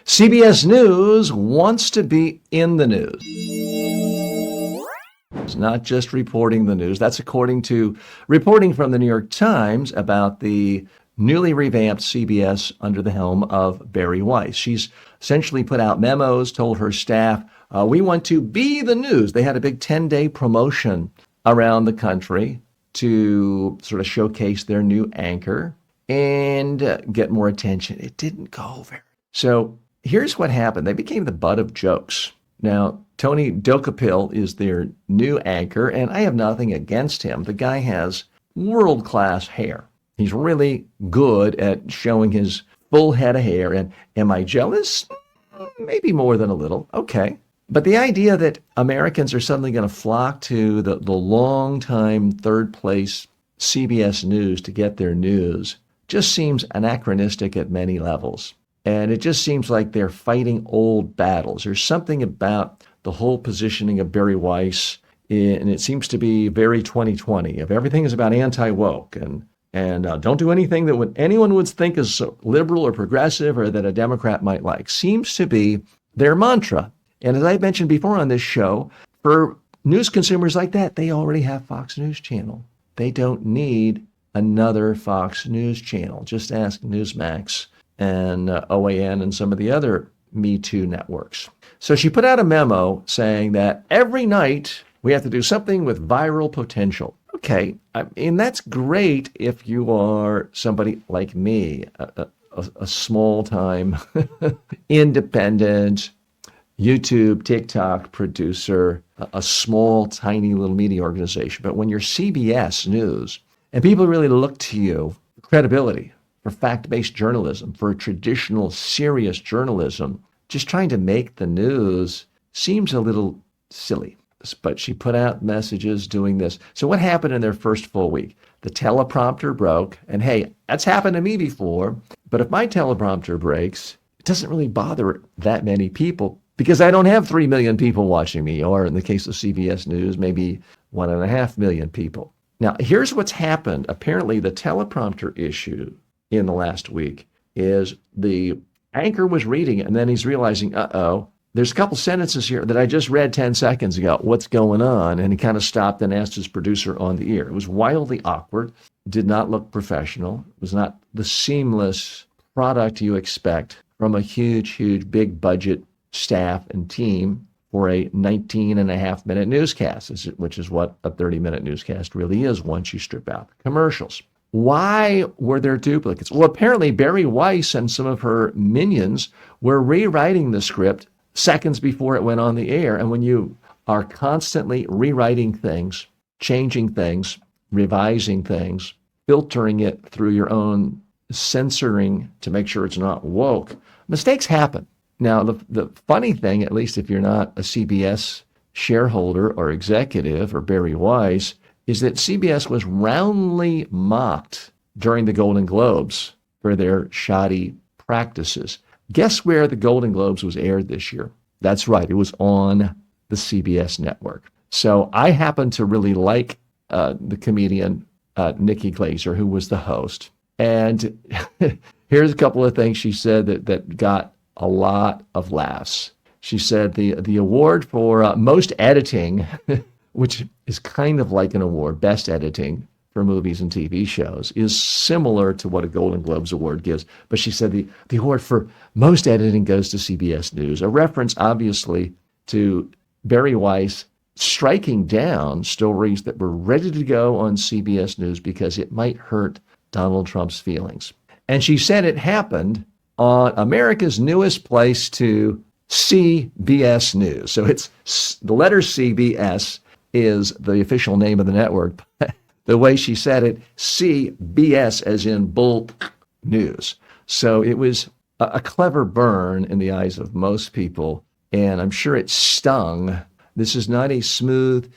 CBS News wants to be in the news. It's not just reporting the news. That's according to reporting from the New York Times about the newly revamped CBS under the helm of Bari Weiss. She's essentially put out memos, told her staff, we want to be the news. They had a big 10-day promotion around the country to sort of showcase their new anchor and get more attention. It didn't go very. So here's what happened. They became the butt of jokes. Now, Tony Dokapil is their new anchor, and I have nothing against him. The guy has world-class hair. He's really good at showing his full head of hair. And am I jealous? Maybe more than a little. Okay. But the idea that Americans are suddenly going to flock to the long-time third place CBS News to get their news just seems anachronistic at many levels. And it just seems like they're fighting old battles. There's something about the whole positioning of Bari Weiss, and it seems to be very 2020. If everything is about anti-woke and don't do anything that anyone would think is liberal or progressive or that a Democrat might like, seems to be their mantra. And as I mentioned before on this show, for news consumers like that, they already have Fox News Channel. They don't need another Fox News Channel. Just ask Newsmax and OAN and some of the other Me Too networks. So she put out a memo saying that every night we have to do something with viral potential. Okay, I mean, that's great if you are somebody like me, a small-time, independent, YouTube, TikTok producer, a small, tiny little media organization. But when you're CBS News, and people really look to you for credibility, for fact-based journalism, for traditional, serious journalism, just trying to make the news seems a little silly. But she put out messages doing this. So what happened in their first full week? The teleprompter broke. And hey, that's happened to me before. But if my teleprompter breaks, it doesn't really bother that many people because I don't have 3 million people watching me, or in the case of CBS News, maybe 1.5 million people. Now, here's what's happened. Apparently, the teleprompter issue in the last week is the anchor was reading it, and then he's realizing, there's a couple sentences here that I just read 10 seconds ago. What's going on? And he kind of stopped and asked his producer on the ear. It was wildly awkward, did not look professional. It was not the seamless product you expect from a huge, big budget staff and team for a 19.5-minute newscast, which is what a 30-minute newscast really is once you strip out the commercials. Why were there duplicates? Well, apparently Bari Weiss and some of her minions were rewriting the script seconds before it went on the air. And when you are constantly rewriting things, changing things, revising things, filtering it through your own censoring to make sure it's not woke, mistakes happen. Now, the funny thing, at least if you're not a CBS shareholder or executive or Bari Weiss, is that CBS was roundly mocked during the Golden Globes for their shoddy practices. Guess where the Golden Globes was aired this year? That's right. It was on the CBS network. So I happen to really like the comedian Nikki Glaser, who was the host. And here's a couple of things she said that got a lot of laughs. She said the award for most editing, which is kind of like an award, best editing for movies and TV shows, is similar to what a Golden Globes award gives. But she said the award for most editing goes to CBS News, a reference obviously to Bari Weiss striking down stories that were ready to go on CBS News because it might hurt Donald Trump's feelings. And she said it happened on America's newest place to CBS News. So it's the letter CBS is the official name of the network. The way she said it, CBS as in bull news. So it was a clever burn in the eyes of most people, and I'm sure it stung. This is not a smooth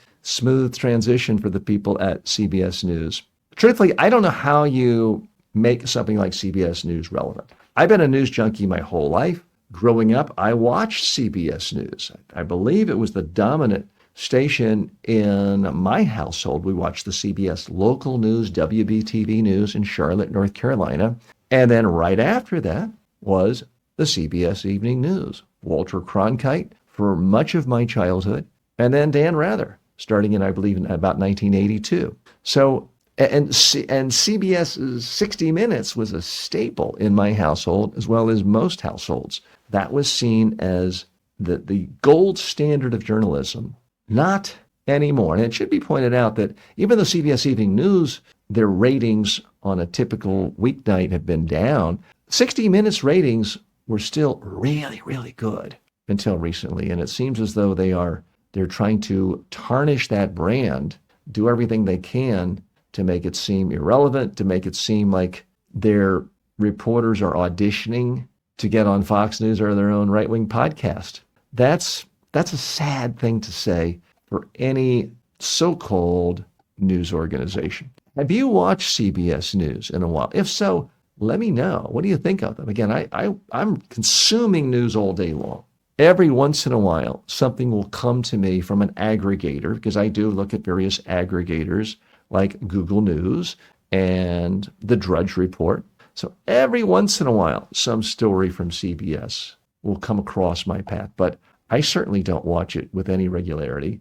transition for the people at CBS News. Truthfully, I don't know how you make something like CBS News relevant. I've been a news junkie my whole life. Growing up, I watched CBS News. I believe it was the dominant station in my household. We watched the CBS local news, WBTV News in Charlotte, North Carolina. And then right after that was the CBS Evening News, Walter Cronkite for much of my childhood, and then Dan Rather, starting in, I believe, in about 1982. So, and CBS's 60 Minutes was a staple in my household, as well as most households. That was seen as the gold standard of journalism. Not anymore. And it should be pointed out that even though CBS Evening News, their ratings on a typical weeknight have been down, 60 Minutes ratings were still really, really good until recently. And it seems as though they're trying to tarnish that brand, do everything they can to make it seem irrelevant, to make it seem like their reporters are auditioning to get on Fox News or their own right-wing podcast. That's a sad thing to say for any so-called news organization. Have you watched CBS News in a while? If so, let me know. What do you think of them? Again, I'm consuming news all day long. Every once in a while, something will come to me from an aggregator, because I do look at various aggregators like Google News and the Drudge Report. So every once in a while, some story from CBS will come across my path, but I certainly don't watch it with any regularity.